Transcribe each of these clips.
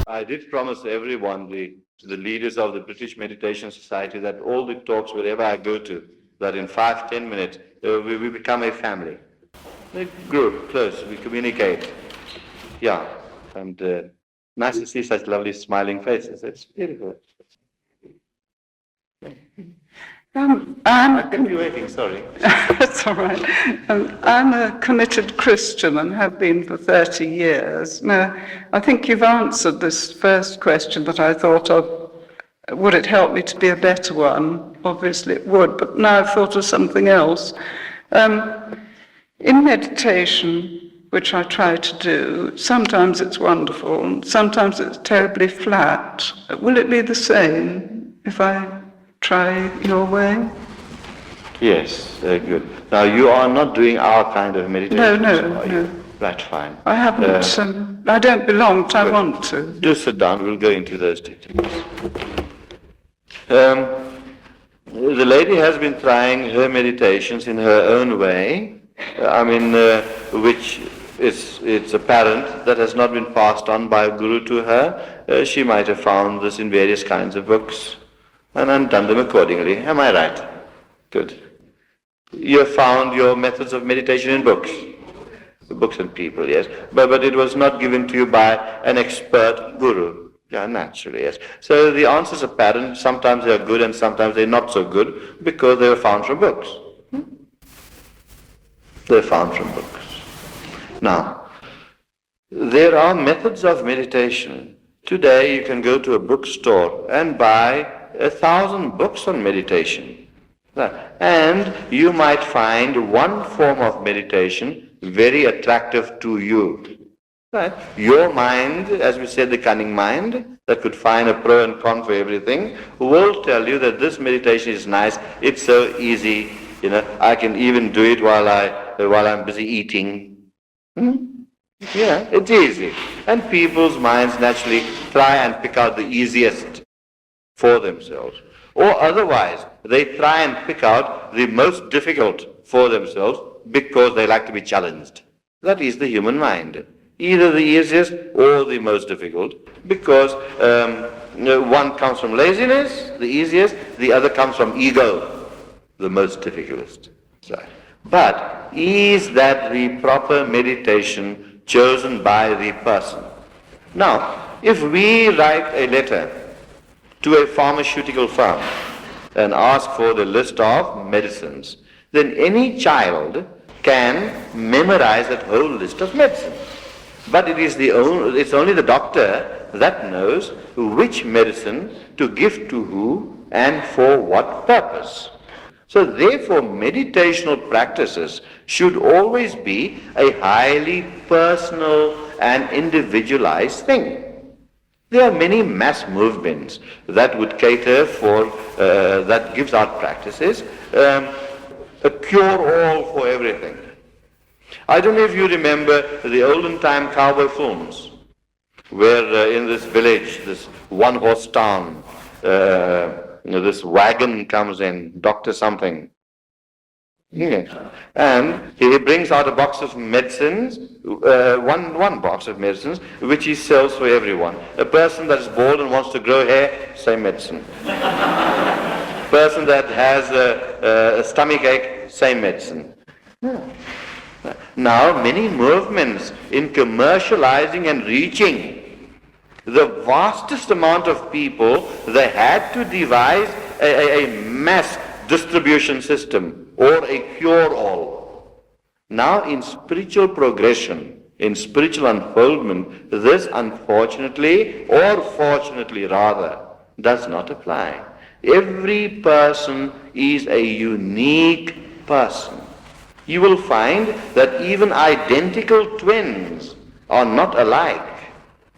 I did promise everyone, the leaders of the British Meditation Society, that all the talks, wherever I go to, that in 5-10 minutes, we become a family. A group, close, we communicate. Yeah, and nice to see such lovely smiling faces. It's beautiful. I kept you waiting, sorry. That's all right. I'm a committed Christian and have been for 30 years. Now, I think you've answered this first question that I thought of. Would it help me to be a better one? Obviously it would, but now I've thought of something else. In meditation, which I try to do, sometimes it's wonderful, and sometimes it's terribly flat. Will it be the same if I try your way? Yes, very good. Now, you are not doing our kind of meditation. No. Right, fine. I haven't, I don't belong, but I want to. Do sit down, we'll go into those details. The lady has been trying her meditations in her own way, which it's apparent that has not been passed on by a guru to her. She might have found this in various kinds of books and done them accordingly. Am I right? Good. You have found your methods of meditation in books. Books and people, yes. But it was not given to you by an expert guru. Yeah, naturally, yes. So the answer is apparent. Sometimes they are good and sometimes they're not so good because they were found from books. They're found from books. Now, there are methods of meditation. Today you can go to a bookstore and buy 1,000 books on meditation. And you might find one form of meditation very attractive to you. Right? Your mind, as we said, the cunning mind, that could find a pro and con for everything, will tell you that this meditation is nice, it's so easy, I can even do it while I'm busy eating. Yeah, it's easy. And people's minds naturally try and pick out the easiest for themselves. Or otherwise, they try and pick out the most difficult for themselves because they like to be challenged. That is the human mind. Either the easiest or the most difficult, because one comes from laziness, the easiest, the other comes from ego, the most difficult. But is that the proper meditation chosen by the person? Now, if we write a letter to a pharmaceutical firm and ask for the list of medicines, then any child can memorize that whole list of medicines. But it's only the doctor that knows which medicine to give to who and for what purpose. So therefore, meditational practices should always be a highly personal and individualized thing. There are many mass movements that would cater for, that gives out practices, a cure-all for everything. I don't know if you remember the olden time cowboy films, where in this village, this one-horse town, this wagon comes in, doctor something. Yes. And he brings out a box of medicines, one box of medicines, which he sells for everyone. A person that is bald and wants to grow hair, same medicine. Person that has a stomach ache, same medicine. Yeah. Now, many movements in commercializing and reaching the vastest amount of people, they had to devise a mass distribution system or a cure-all. Now, in spiritual progression, in spiritual unfoldment, this unfortunately, or fortunately rather, does not apply. Every person is a unique person. You will find that even identical twins are not alike.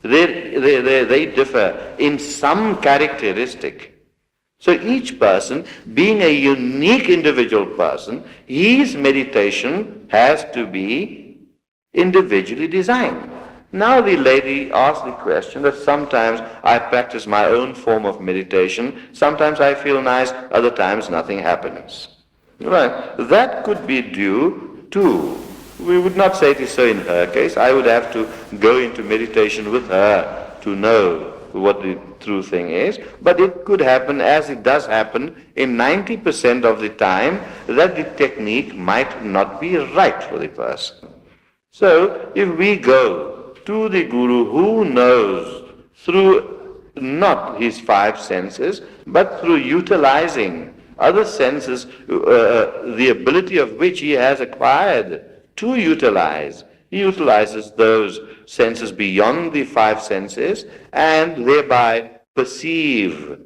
They differ in some characteristic. So each person, being a unique individual person, his meditation has to be individually designed. Now the lady asked the question that sometimes I practice my own form of meditation, sometimes I feel nice, other times nothing happens. Right. That could be due to, we would not say it is so in her case, I would have to go into meditation with her to know what the true thing is, but it could happen, as it does happen in 90% of the time, that the technique might not be right for the person. So if we go to the Guru who knows through not his five senses, but through utilizing other senses, the ability of which he has acquired to utilize, he utilizes those senses beyond the five senses and thereby perceive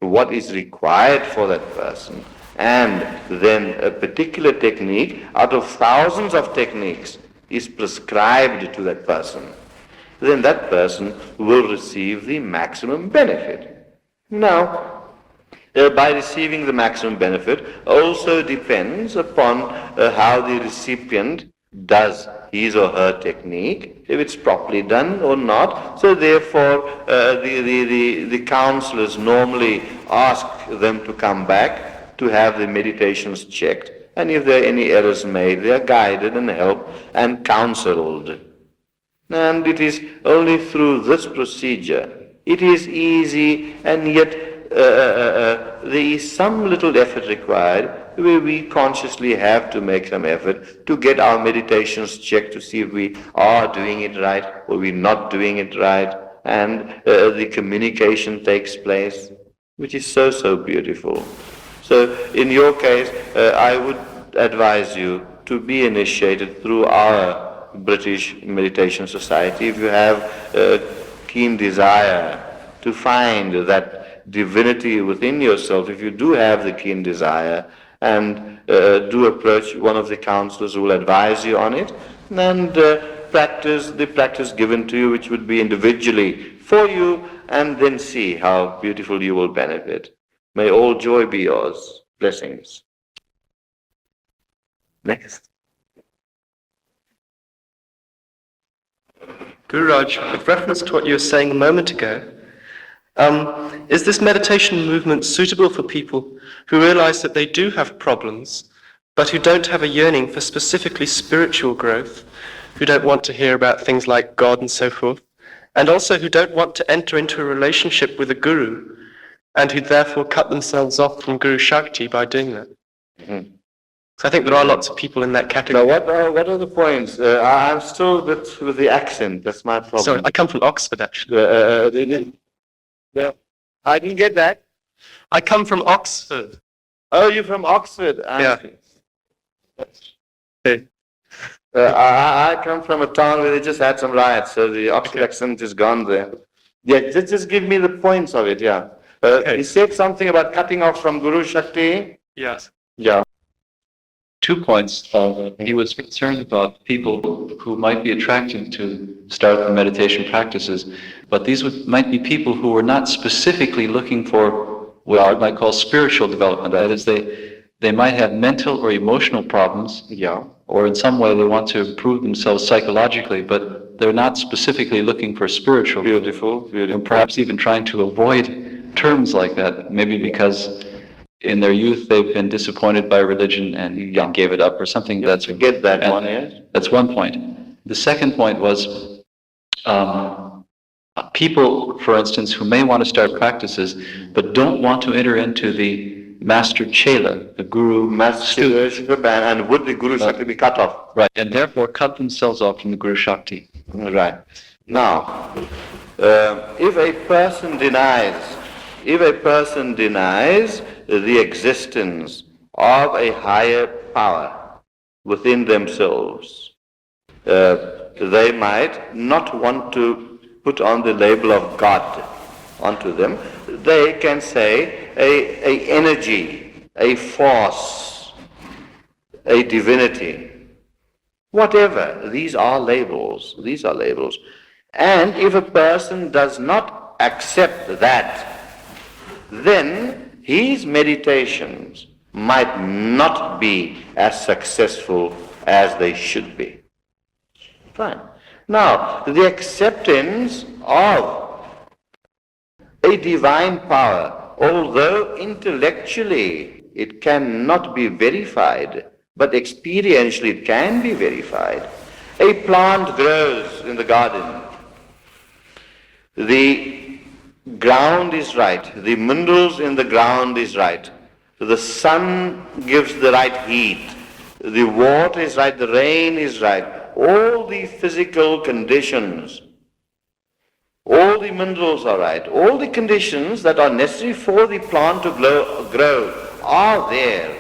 what is required for that person. And then a particular technique out of thousands of techniques is prescribed to that person. Then that person will receive the maximum benefit. Now, by receiving the maximum benefit also depends upon how the recipient does his or her technique, if it's properly done or not. So therefore, the counselors normally ask them to come back to have the meditations checked, and if there are any errors made, they are guided and helped and counseled. And it is only through this procedure, it is easy, and yet there is some little effort required, where we consciously have to make some effort to get our meditations checked to see if we are doing it right or we're not doing it right, and the communication takes place, which is so, so beautiful. So in your case, I would advise you to be initiated through our British Meditation Society if you have a keen desire to find that divinity within yourself. If you do have the keen desire, and do approach one of the counselors who will advise you on it, and practice the practice given to you, which would be individually for you, and then see how beautiful you will benefit. May all joy be yours. Blessings. Next. Gururaj, with reference to what you were saying a moment ago, is this meditation movement suitable for people who realize that they do have problems, but who don't have a yearning for specifically spiritual growth, who don't want to hear about things like God and so forth, and also who don't want to enter into a relationship with a guru, and who therefore cut themselves off from Guru Shakti by doing that? Mm-hmm. So I think there are lots of people in that category. Now, what are the points? I'm still a bit with the accent. That's my problem. Sorry, I come from Oxford, actually. I didn't get that. I come from Oxford. Oh, you're from Oxford. Yeah. Okay. I come from a town where they just had some riots, so the Oxford accent is gone there. Yeah, just give me the points of it, yeah. Okay. He said something about cutting off from Guru Shakti. Yes. Yeah. 2 points. He was concerned about people who might be attracted to start the meditation practices, but these might be people who were not specifically looking for what I might call spiritual development. That is, they might have mental or emotional problems, or in some way they want to improve themselves psychologically, but they're not specifically looking for spiritual. Beautiful. And perhaps even trying to avoid terms like that, maybe because in their youth they've been disappointed by religion and gave it up or something. That's get that one, yes. That's one point. The second point was people, for instance, who may want to start practices but don't want to enter into the master chela, the guru master, and would the Guru Shakti be cut off? Right, and therefore cut themselves off from the Guru Shakti. Right. Now, if a person denies the existence of a higher power within themselves, they might not want to put on the label of God onto them. They can say a energy, a force, a divinity, whatever. These are labels. And if a person does not accept that, then his meditations might not be as successful as they should be. Fine. Now, the acceptance of a divine power, although intellectually it cannot be verified, but experientially it can be verified. A plant grows in the garden. the ground is right, the minerals in the ground is right, the sun gives the right heat, the water is right, the rain is right, all the physical conditions, all the minerals are right, all the conditions that are necessary for the plant to grow are there.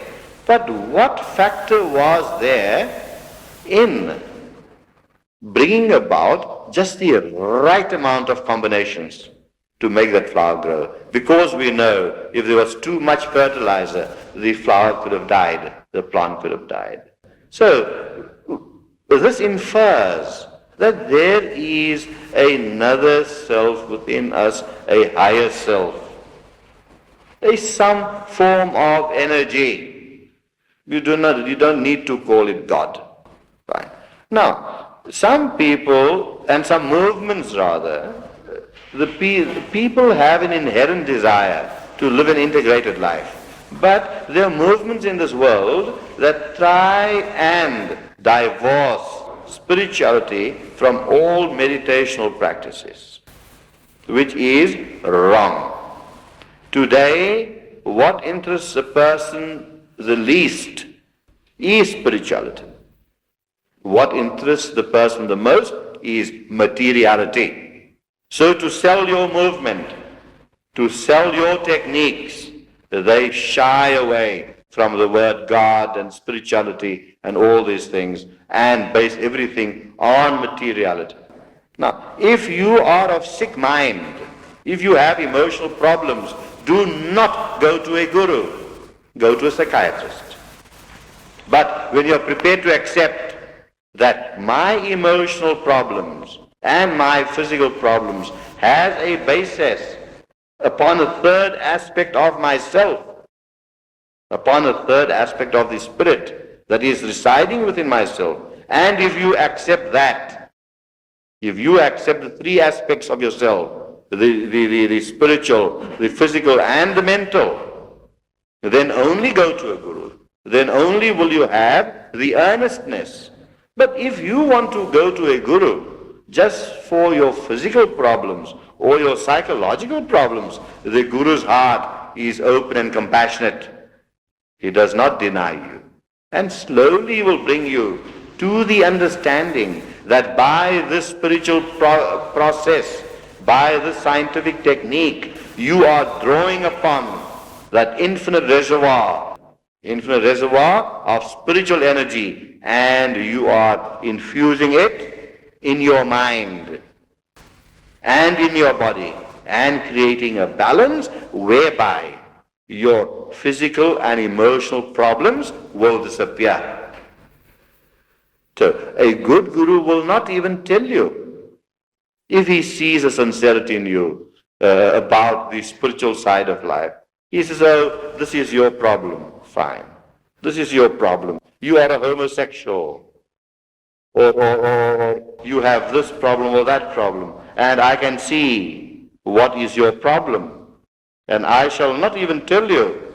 But what factor was there in bringing about just the right amount of combinations to make that flower grow? Because we know if there was too much fertilizer, the flower could have died, the plant could have died. So this infers that there is another self within us, a higher self, some form of energy. You don't need to call it God. Fine. Now, some people and some movements rather, the people have an inherent desire to live an integrated life. But there are movements in this world that try and divorce spirituality from all meditational practices, which is wrong. Today, what interests a person the least is spirituality. What interests the person the most is materiality. So to sell your movement, to sell your techniques, they shy away from the word God and spirituality and all these things and base everything on materiality. Now, if you are of sick mind, if you have emotional problems, do not go to a guru, go to a psychiatrist. But when you are prepared to accept that my emotional problems and my physical problems has a basis upon a third aspect of myself, upon a third aspect of the spirit that is residing within myself, and if you accept that, if you accept the three aspects of yourself, the spiritual, the physical, and the mental, then only go to a guru. Then only will you have the earnestness. But if you want to go to a guru just for your physical problems or your psychological problems, the guru's heart is open and compassionate. He does not deny you. And slowly he will bring you to the understanding that by this spiritual process, by this scientific technique, you are drawing upon that infinite reservoir of spiritual energy, and you are infusing it in your mind and in your body and creating a balance whereby your physical and emotional problems will disappear. So a good guru will not even tell you if he sees a sincerity in you about the spiritual side of life. He says, oh, this is your problem. Fine. This is your problem. You are a homosexual. Or you have this problem or that problem. And I can see what is your problem. And I shall not even tell you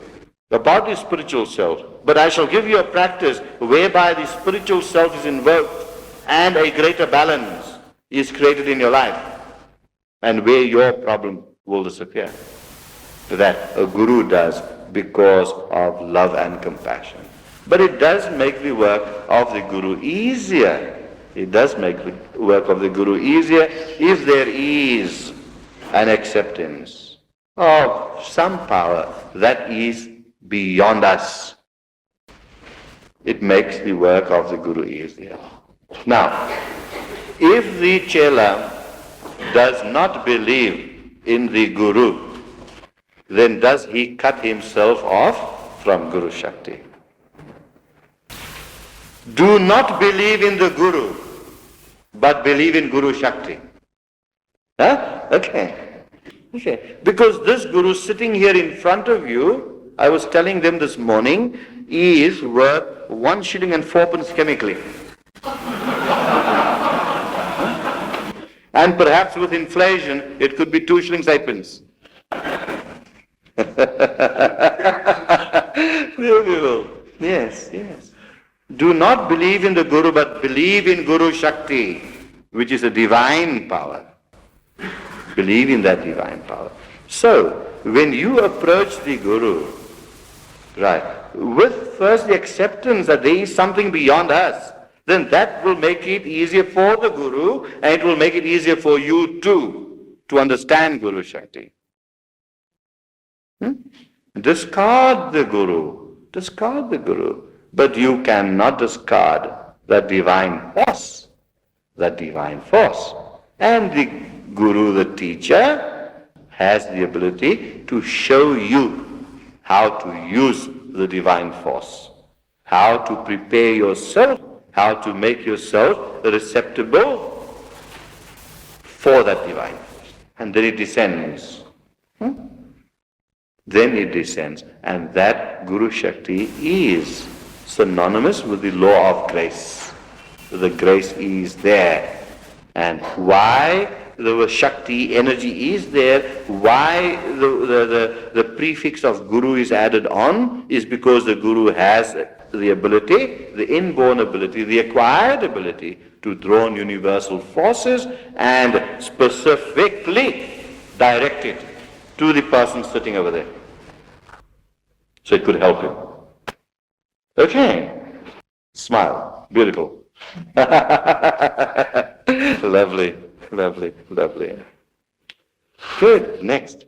about the spiritual self, but I shall give you a practice whereby the spiritual self is invoked and a greater balance is created in your life, and where your problem will disappear. That a guru does because of love and compassion. But it does make the work of the guru easier. It does make the work of the guru easier if there is an acceptance of some power that is beyond us. It makes the work of the guru easier. Now, if the chela does not believe in the guru, then does he cut himself off from Guru Shakti? Do not believe in the guru, but believe in Guru Shakti. Huh? Okay. Because this guru sitting here in front of you, I was telling them this morning, is worth 1 shilling and 4 pence chemically. And perhaps with inflation, it could be 2 shillings 8 pence. Yes. Do not believe in the Guru, but believe in Guru Shakti, which is a divine power. believe in that divine power. So, when you approach the Guru, right, with first the acceptance that there is something beyond us, then that will make it easier for the Guru, and it will make it easier for you too to understand Guru Shakti. Discard the Guru, but you cannot discard that divine force, And the Guru, the teacher, has the ability to show you how to use the divine force, how to prepare yourself, how to make yourself receptible for that divine force. And then it descends. Then it descends. And that Guru Shakti is synonymous with the law of grace. The grace is there. And why the Shakti energy is there, why the prefix of Guru is added on, is because the Guru has the ability, the inborn ability, the acquired ability to draw on universal forces and specifically direct it to the person sitting over there. So it could help him. Okay. Smile. Beautiful. Lovely. Good. Next.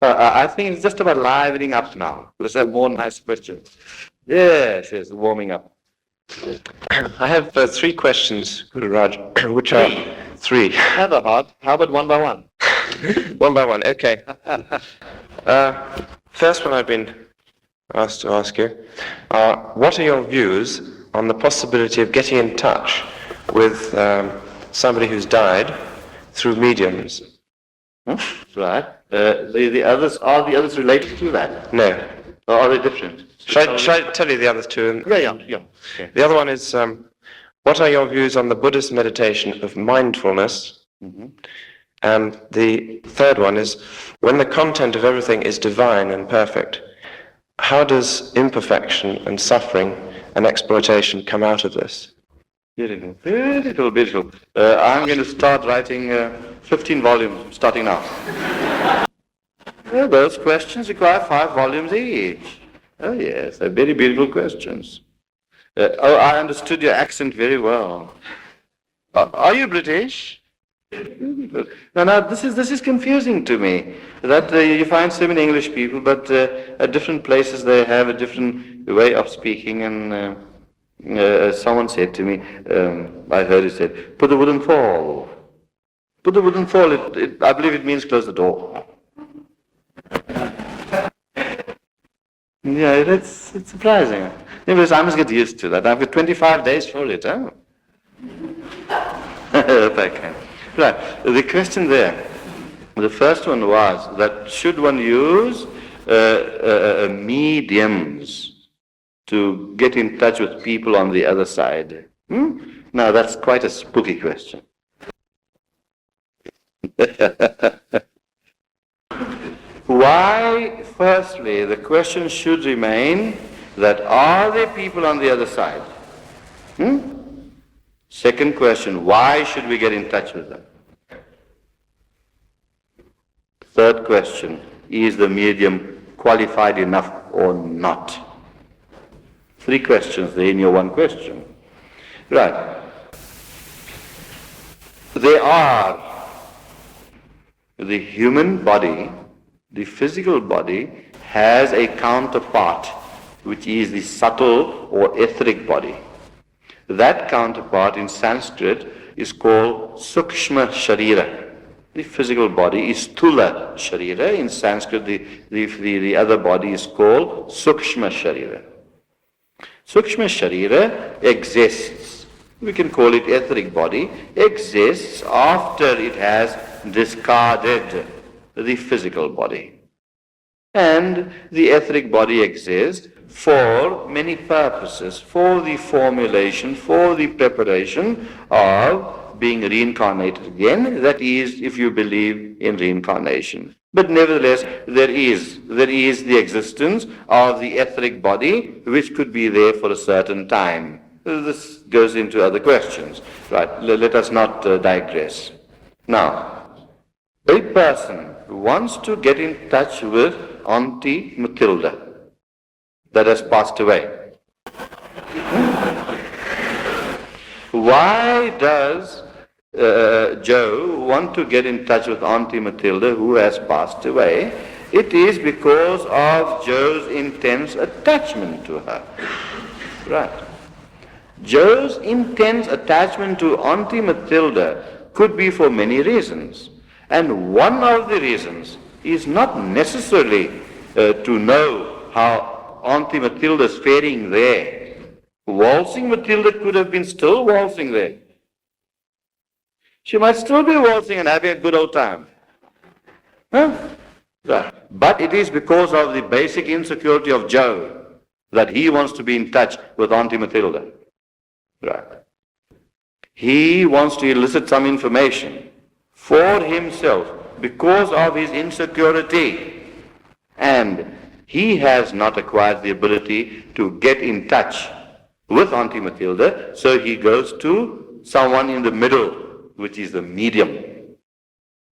I think it's just about livening up now. Let's have more nice questions. Yes, warming up. I have 3 questions, Gururaj, which are 3. Have a heart. How about one by one? One by one, okay. First one I've been asked to ask you. What are your views on the possibility of getting in touch with somebody who's died through mediums? Right. Are the others related to that? No. Or are they different? Should I tell you the other 2? Yeah. Okay. The other one is, what are your views on the Buddhist meditation of mindfulness? Mm-hmm. And the third one is, when the content of everything is divine and perfect, how does imperfection and suffering and exploitation come out of this? Beautiful. I'm going to start writing 15 volumes, starting now. Those questions require 5 volumes each. Oh yes, they're very beautiful questions. I understood your accent very well. Are you British? No, this is confusing to me. That you find so many English people, but at different places they have a different way of speaking. And someone said to me, I heard it said, "Put the wooden fall." Put the wooden fall. I believe it means close the door. Yeah, it's surprising. Anyways, I must get used to that. I've got 25 days for it, huh? If I can. Right. The question there, the first one was that should one use mediums to get in touch with people on the other side? Now that's quite a spooky question. Why, firstly, the question should remain that are there people on the other side? Second question, why should we get in touch with them? Third question, is the medium qualified enough or not? 3 questions there in your one question. Right. They are the human body, the physical body, has a counterpart, which is the subtle or etheric body. That counterpart in Sanskrit is called Sukshma Sharira. The physical body is Sthula Sharira. In Sanskrit, the other body is called Sukshma Sharira. Sukshma Sharira exists, we can call it etheric body, exists after it has discarded the physical body. And the etheric body exists for many purposes, for the formulation, for the preparation of being reincarnated again, that is, if you believe in reincarnation. But nevertheless, there is the existence of the etheric body, which could be there for a certain time. This goes into other questions. Right, let us not digress. Now, A person wants to get in touch with Auntie Matilda that has passed away. Why does Joe want to get in touch with Auntie Matilda who has passed away? It is because of Joe's intense attachment to her. Right. Joe's intense attachment to Auntie Matilda could be for many reasons. And one of the reasons is not necessarily to know how Auntie Matilda's faring there. Waltzing Matilda could have been still waltzing there. She might still be waltzing and having a good old time. Huh? Right. But it is because of the basic insecurity of Joe that he wants to be in touch with Auntie Matilda. Right. He wants to elicit some information for himself because of his insecurity. And he has not acquired the ability to get in touch with Auntie Matilda, so he goes to someone in the middle, which is the medium.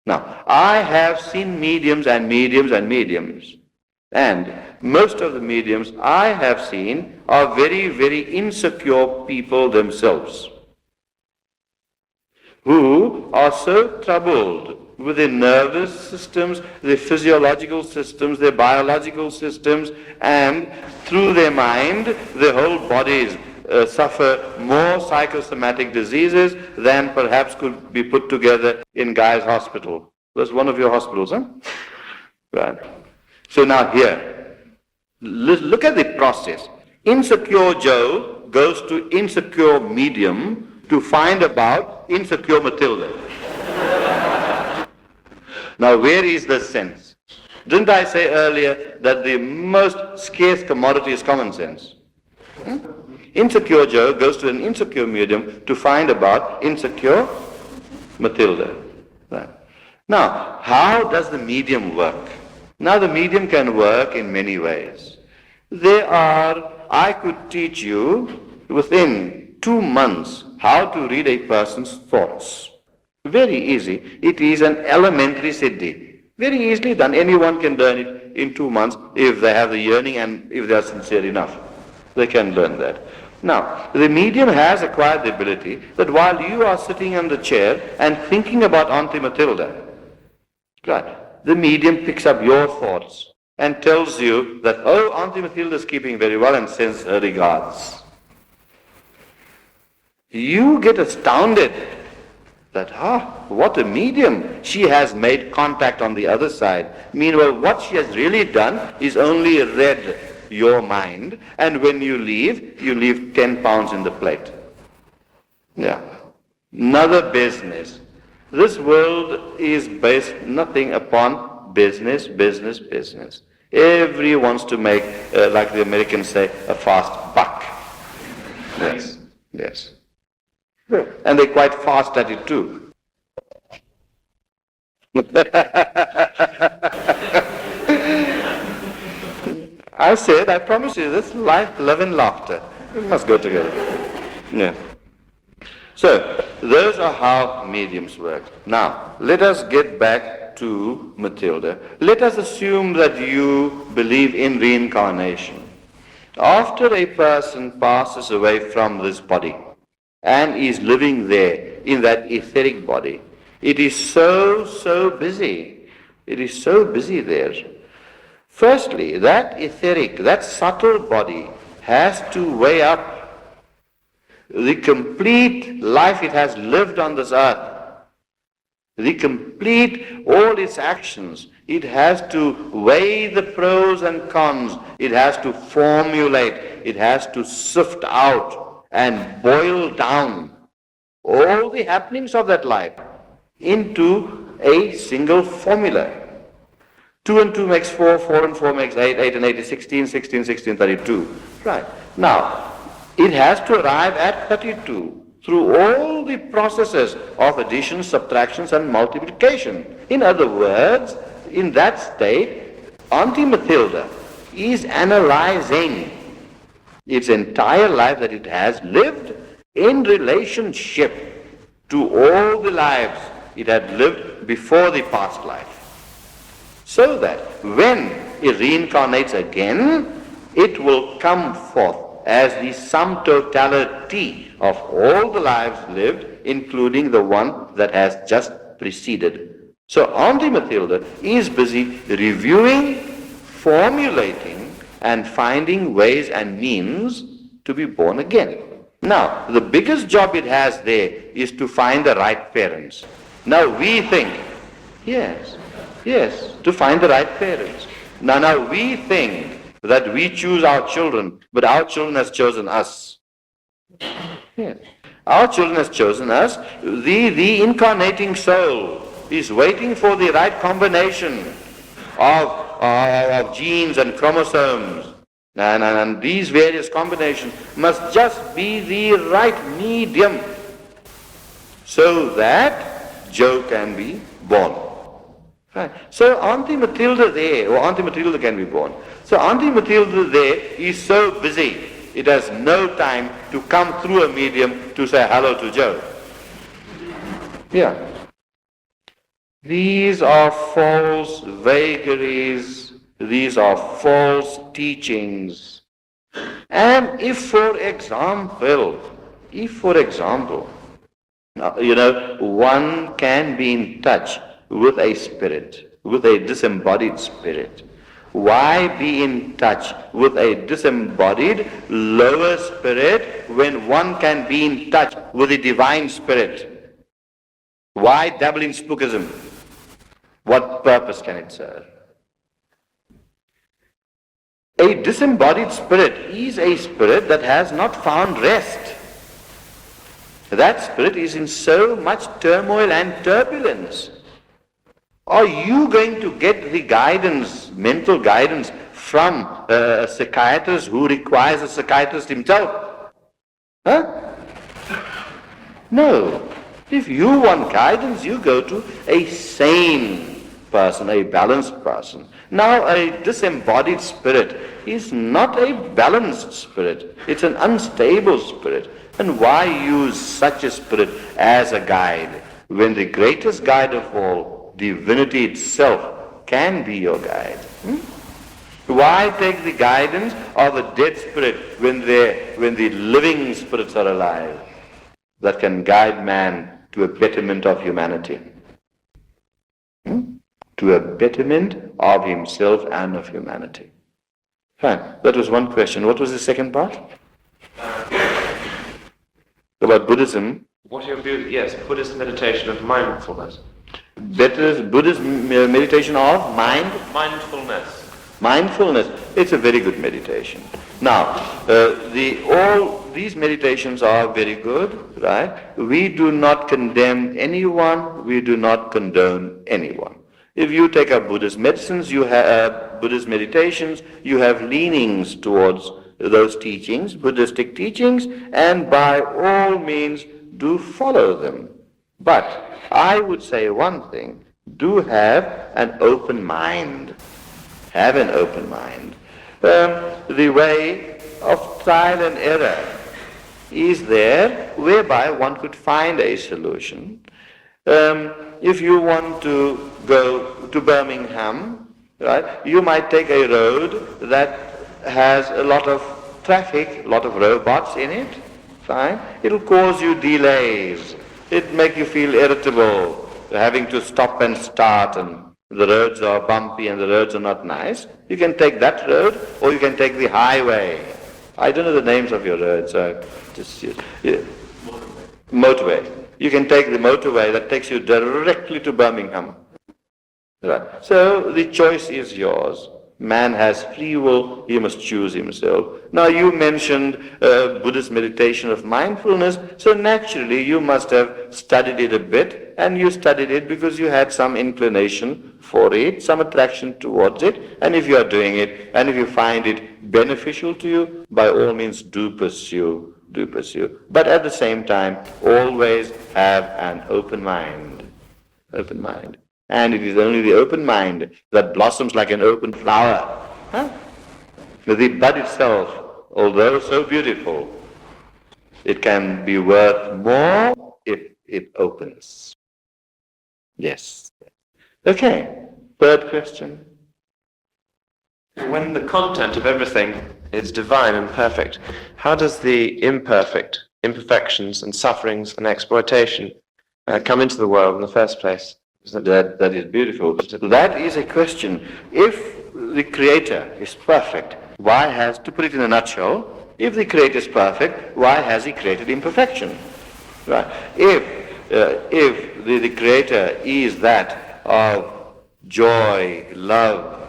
Now, I have seen mediums and mediums and mediums. And most of the mediums I have seen are very, very insecure people themselves, who are so troubled with their nervous systems, their physiological systems, their biological systems, and through their mind, their whole bodies suffer more psychosomatic diseases than perhaps could be put together in Guy's hospital. That's one of your hospitals, huh? Right. So now here, look at the process. Insecure Joe goes to insecure medium to find about insecure Matilda. Now, where is the sense? Didn't I say earlier that the most scarce commodity is common sense? Insecure Joe goes to an insecure medium to find about insecure Matilda. Right. Now, how does the medium work? Now, the medium can work in many ways. I could teach you within 2 months how to read a person's thoughts. Very easy. It is an elementary siddhi. Very easily done. Anyone can learn it in 2 months if they have the yearning and if they are sincere enough. They can learn that. Now, the medium has acquired the ability that while you are sitting on the chair and thinking about Auntie Matilda, right, the medium picks up your thoughts and tells you that, oh, Auntie Matilda is keeping very well and sends her regards. You get astounded that, what a medium. She has made contact on the other side. Meanwhile, what she has really done is only read your mind, and when you leave 10 pounds in the plate. Yeah. Another business. This world is based nothing upon business. Everyone wants to make, like the Americans say, a fast buck. Yes. And they're quite fast at it too. I said, I promise you this, life, love and laughter. It must go together. Yeah. So, those are how mediums work. Now, let us get back to Matilda. Let us assume that you believe in reincarnation. After a person passes away from this body and is living there in that etheric body, it is so busy. It is so busy there. Firstly, that etheric, that subtle body has to weigh up the complete life it has lived on this earth. The complete, all its actions. It has to weigh the pros and cons. It has to formulate. It has to sift out and boil down all the happenings of that life into a single formula. 2 and 2 makes 4, 4 and 4 makes 8, 8 and 8 is 16, 16, 16, 32. Right. Now, it has to arrive at 32 through all the processes of addition, subtractions and multiplication. In other words, in that state, Auntie Matilda is analyzing its entire life that it has lived in relationship to all the lives it had lived before the past life. So that when it reincarnates again, it will come forth as the sum totality of all the lives lived, including the one that has just preceded. So Auntie Matilda is busy reviewing, formulating, and finding ways and means to be born again. Now, the biggest job it has there is to find the right parents. Now we think, yes, to find the right parents. Now we think that we choose our children, but our children has chosen us. Yes. Our children has chosen us. The incarnating soul is waiting for the right combination of genes and chromosomes. And these various combinations must just be the right medium so that Joe can be born. Right. So Auntie Matilda there, or Auntie Matilda can be born. So Auntie Matilda there is so busy, it has no time to come through a medium to say hello to Joe. Yeah. These are false vagaries, these are false teachings. And if for example, one can be in touch with a spirit, with a disembodied spirit, why be in touch with a disembodied lower spirit when one can be in touch with the divine spirit? Why dabble in spookism? What purpose can it serve? A disembodied spirit is a spirit that has not found rest. That spirit is in so much turmoil and turbulence. Are you going to get the guidance, mental guidance, from a psychiatrist who requires a psychiatrist himself? Huh? No. If you want guidance, you go to a sane person, a balanced person. Now, a disembodied spirit is not a balanced spirit. It's an unstable spirit. And why use such a spirit as a guide when the greatest guide of all, divinity itself, can be your guide? Why take the guidance of a dead spirit when the living spirits are alive that can guide man to a betterment of humanity? To a betterment of himself and of humanity. Fine. That was one question. What was the second part? About Buddhism. What are your views? Yes, Buddhist meditation of mindfulness. Buddhist meditation of mind? Mindfulness. Mindfulness. It's a very good meditation. Now, all these meditations are very good, right? We do not condemn anyone. We do not condone anyone. If you take up Buddhist medicines, you have Buddhist meditations, you have leanings towards those teachings, Buddhistic teachings, and by all means do follow them. But I would say one thing, do have an open mind. Have an open mind. The way of trial and error is there whereby one could find a solution. If you want to go to Birmingham, right, you might take a road that has a lot of traffic, a lot of robots in it. Fine. It'll cause you delays. It'll make you feel irritable, having to stop and start, and the roads are bumpy and the roads are not nice. You can take that road, or you can take the highway. I don't know the names of your roads, motorway. You can take the motorway that takes you directly to Birmingham. Right. So the choice is yours. Man has free will, he must choose himself. Now you mentioned Buddhist meditation of mindfulness, so naturally you must have studied it a bit, and you studied it because you had some inclination for it, some attraction towards it, and if you are doing it, and if you find it beneficial to you, by all means do pursue. But at the same time, always have an open mind. Open mind. And it is only the open mind that blossoms like an open flower. The bud itself, although so beautiful, it can be worth more if it opens. Yes. Okay. Third question. When the content of everything is divine and perfect, how does the imperfections and sufferings and exploitation come into the world in the first place? That is beautiful. That is a question. If the Creator is perfect, why has, to put it in a nutshell, if the Creator is perfect, why has He created imperfection? Right? If the Creator is that of joy, love,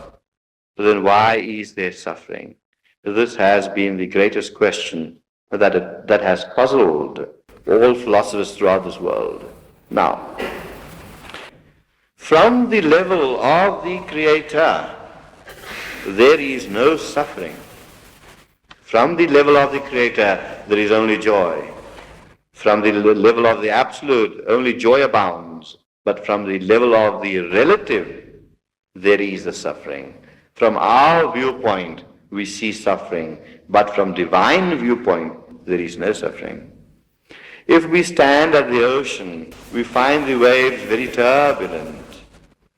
then why is there suffering? This has been the greatest question that has puzzled all philosophers throughout this world. Now, from the level of the Creator, there is no suffering. From the level of the Creator, there is only joy. From the level of the Absolute, only joy abounds. But from the level of the relative, there is the suffering. From our viewpoint, we see suffering. But from divine viewpoint, there is no suffering. If we stand at the ocean, we find the waves very turbulent.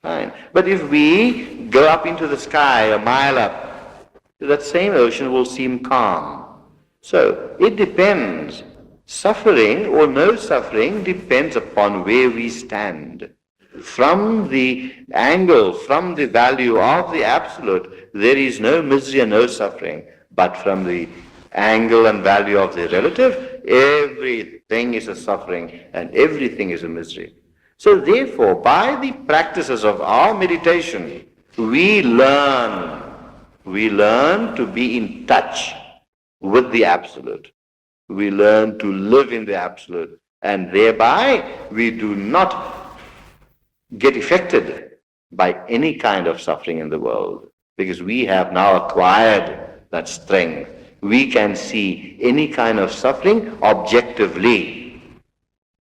Fine. But if we go up into the sky, a mile up, that same ocean will seem calm. So it depends. Suffering or no suffering depends upon where we stand. From the angle, from the value of the Absolute, there is no misery and no suffering. But from the angle and value of the relative, everything is a suffering and everything is a misery. So therefore, by the practices of our meditation, we learn to be in touch with the Absolute. We learn to live in the Absolute. And thereby, we do not get affected by any kind of suffering in the world. Because we have now acquired that strength. We can see any kind of suffering objectively.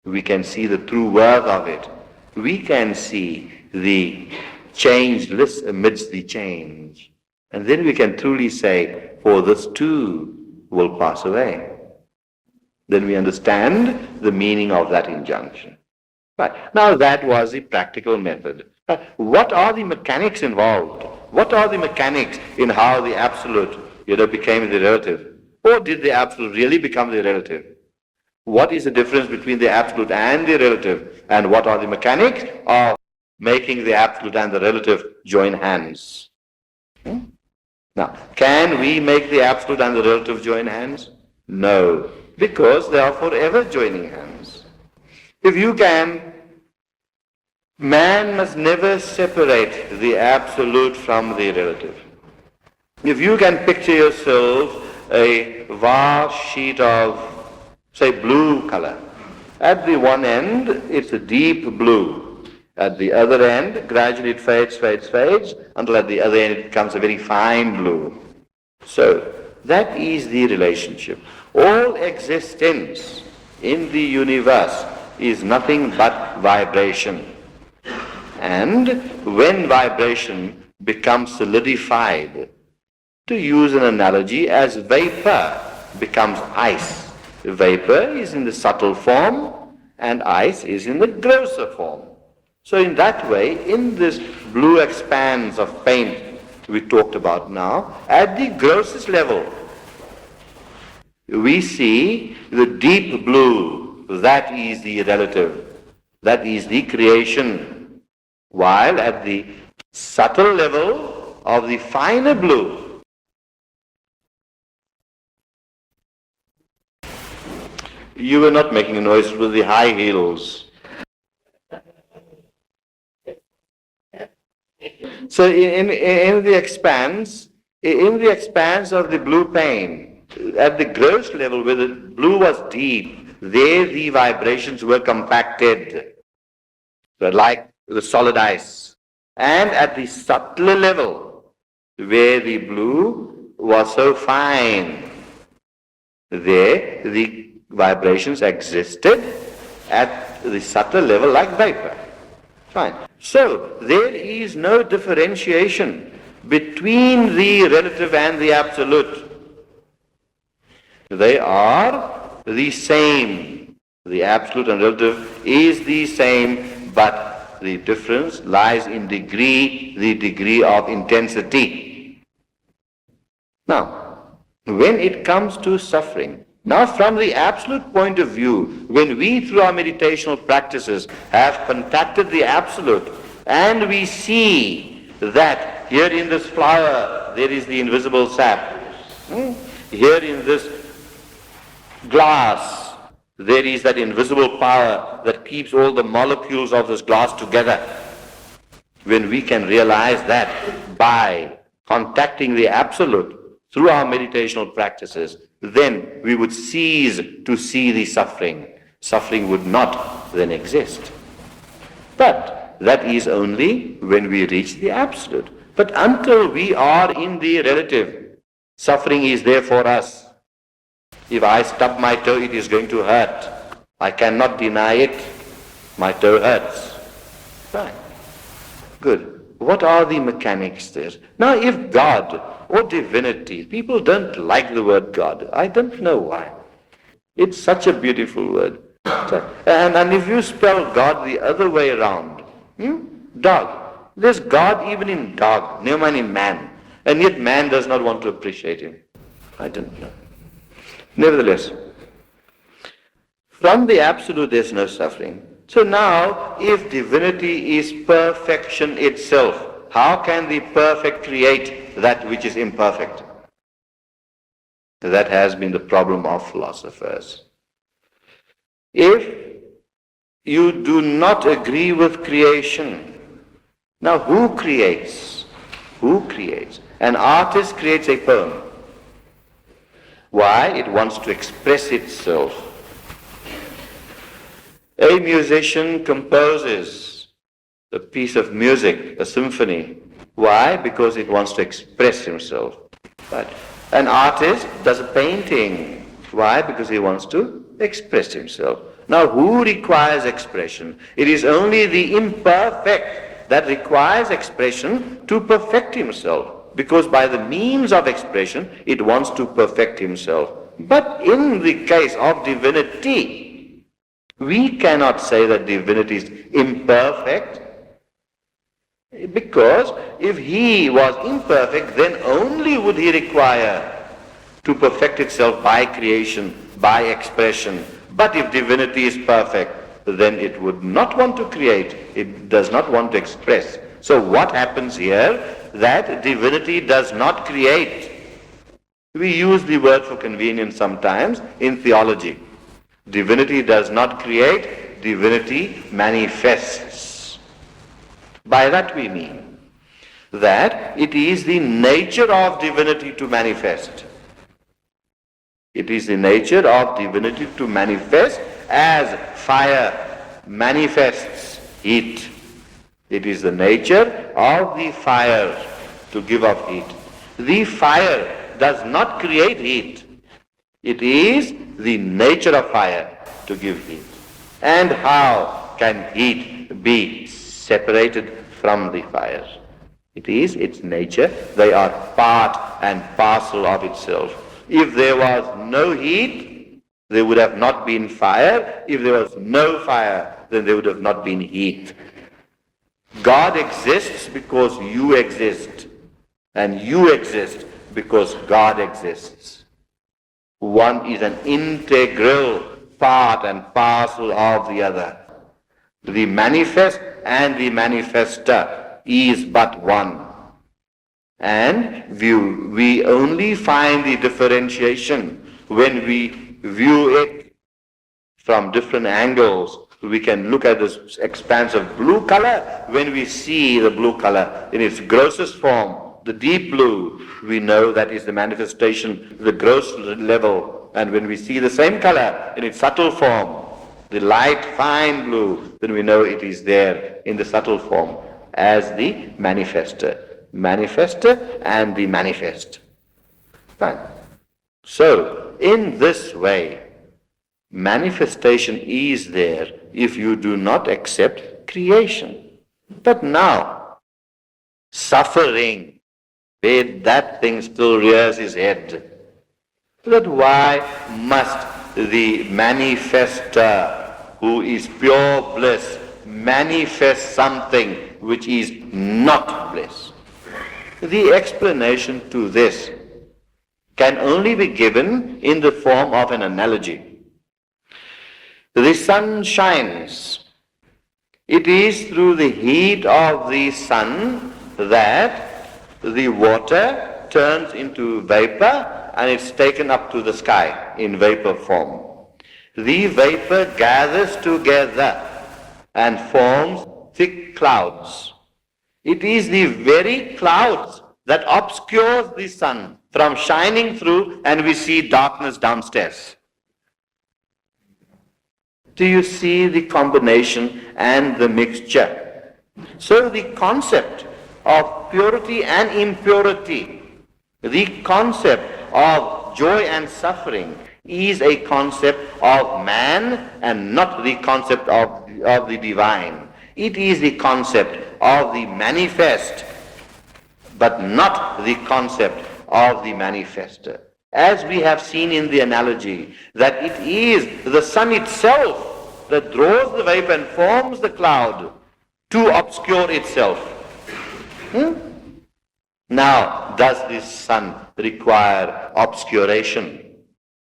We can see the true worth of it. We can see the changeless amidst the change. And then we can truly say, for this too will pass away. Then we understand the meaning of that injunction. Right. Now that was the practical method. What are the mechanics involved? What are the mechanics in how the Absolute, became the relative? Or did the Absolute really become the relative? What is the difference between the Absolute and the relative? And what are the mechanics of making the Absolute and the relative join hands? Now, can we make the Absolute and the relative join hands? No, because they are forever joining hands. If you can, man must never separate the Absolute from the relative. If you can picture yourself a vast sheet of, say, blue color. At the one end, it's a deep blue. At the other end, gradually it fades, until at the other end it becomes a very fine blue. So, that is the relationship. All existence in the universe is nothing but vibration. And when vibration becomes solidified, to use an analogy, as vapor becomes ice. Vapor is in the subtle form and ice is in the grosser form. So in that way, in this blue expanse of paint we talked about now, at the grossest level, we see the deep blue, that is the relative, that is the creation, while at the subtle level of the finer blue, you were not making a noise with the high heels. So in the expanse of the blue pain, at the gross level where the blue was deep, there the vibrations were compacted, like the solid ice. And at the subtler level, where the blue was so fine, there the vibrations existed at the subtle level like vapor. Fine. So, there is no differentiation between the relative and the Absolute. They are the same. The Absolute and relative is the same, but the difference lies in degree, the degree of intensity. Now, when it comes to suffering, now from the absolute point of view, when we through our meditational practices have contacted the absolute and we see that here in this flower there is the invisible sap, here in this glass there is that invisible power that keeps all the molecules of this glass together. When we can realize that by contacting the absolute through our meditational practices, then we would cease to see the suffering. Suffering would not then exist. But that is only when we reach the absolute. But until we are in the relative, suffering is there for us. If I stub my toe, it is going to hurt. I cannot deny it. My toe hurts. Right. Good. What are the mechanics there? Now, if God or divinity, people don't like the word God. I don't know why. It's such a beautiful word. And if you spell God the other way around, dog. There's God even in dog, never mind in man. And yet man does not want to appreciate him. I don't know. Nevertheless, from the absolute there's no suffering. So now, if divinity is perfection itself, how can the perfect create that which is imperfect? That has been the problem of philosophers. If you do not agree with creation, now who creates? Who creates? An artist creates a poem. Why? It wants to express itself. A musician composes a piece of music, a symphony. Why? Because it wants to express himself. Right? An artist does a painting. Why? Because he wants to express himself. Now, who requires expression? It is only the imperfect that requires expression to perfect himself. Because by the means of expression, it wants to perfect himself. But in the case of divinity, we cannot say that divinity is imperfect, because if he was imperfect, then only would he require to perfect itself by creation, by expression. But if divinity is perfect, then it would not want to create, it does not want to express. So what happens here? That divinity does not create. We use the word for convenience sometimes in theology. Divinity does not create, divinity manifests. By that we mean that it is the nature of divinity to manifest. It is the nature of divinity to manifest as fire manifests heat. It is the nature of the fire to give off heat. The fire does not create heat. It is the nature of fire to give heat. And how can heat be separated from the fire? It is its nature. They are part and parcel of itself. If there was no heat, there would have not been fire. If there was no fire, then there would have not been heat. God exists because you exist, and you exist because God exists. One is an integral part and parcel of the other. The manifest and the manifester is but one. And we only find the differentiation when we view it from different angles. We can look at this expanse of blue color. When we see the blue color in its grossest form, the deep blue, we know that is the manifestation, the gross level. And when we see the same color in its subtle form, the light, fine blue, then we know it is there in the subtle form as the manifester. Manifester and the manifest. Fine. So, in this way, manifestation is there if you do not accept creation. But now, suffering, where that thing still rears its head. That why must the manifester, who is pure bliss, manifest something which is not bliss. The explanation to this can only be given in the form of an analogy. The sun shines. It is through the heat of the sun that the water turns into vapor and it's taken up to the sky in vapor form. The vapor gathers together and forms thick clouds. It is the very clouds that obscures the sun from shining through, and we see darkness downstairs. Do you see the combination and the mixture? So the concept of purity and impurity, the concept of joy and suffering is a concept of man and not the concept of the divine. It is the concept of the manifest, but not the concept of the manifester. As we have seen in the analogy, that it is the sun itself that draws the vapor and forms the cloud to obscure itself. Now, does this sun require obscuration?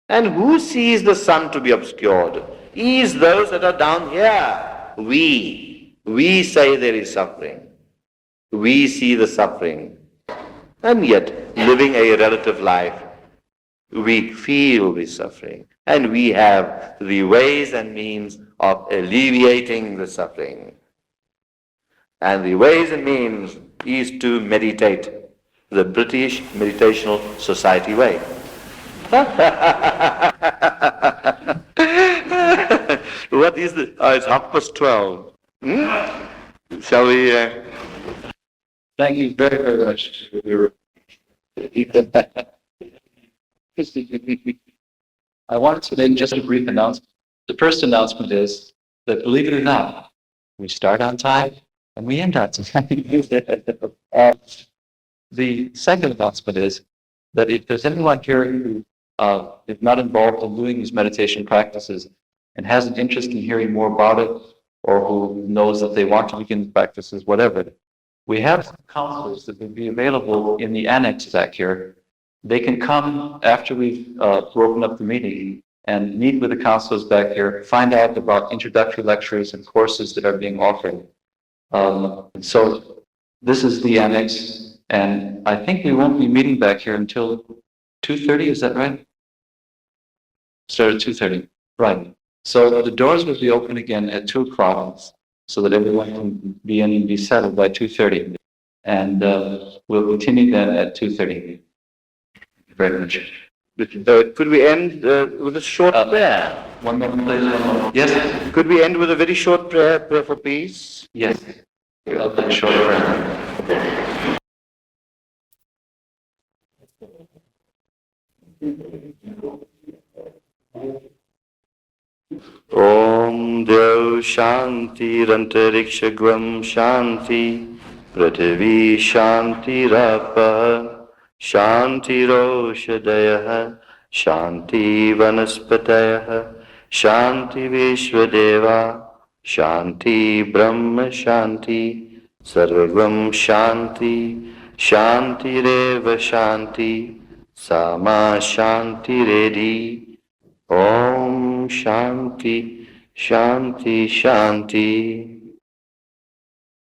And who sees the sun to be obscured? Is those that are down here. We say there is suffering. We see the suffering. And yet, living a relative life, we feel the suffering. And we have the ways and means of alleviating the suffering. And the ways and means is to meditate, the British Meditational Society way. What is it? Oh, it's 12:30. Shall we? Thank you very, very much. I wanted to make just a brief announcement. The first announcement is that, believe it or not, we start on time and we end on time. The second announcement is that if there's anyone here who is not involved in doing these meditation practices and has an interest in hearing more about it, or who knows that they want to begin practices, whatever, we have some counselors that will be available in the annex back here. They can come after we've broken up the meeting and meet with the counselors back here, find out about introductory lectures and courses that are being offered. So this is the annex, and I think we won't be meeting back here until 2:30, is that right? Start at 2:30, right. So the doors will be open again at 2 o'clock so that everyone can be in and be settled by 2:30. And we'll continue then at 2:30. Very much. Could we end with a short prayer? One moment, please. Yes? Could we end with a very short prayer for peace? Yes. I'll take a short prayer. Om Dev Shanti Rantarikshagvam Shanti Prathavi Shanti Rapa Shanti Roshadaya Shanti Vanaspataya Shanti Vishwadeva Shanti Brahma Shanti Sarvagvam Shanti Shanti Reva Shanti Sama Shanti Redi Om Shanti Shanti Shanti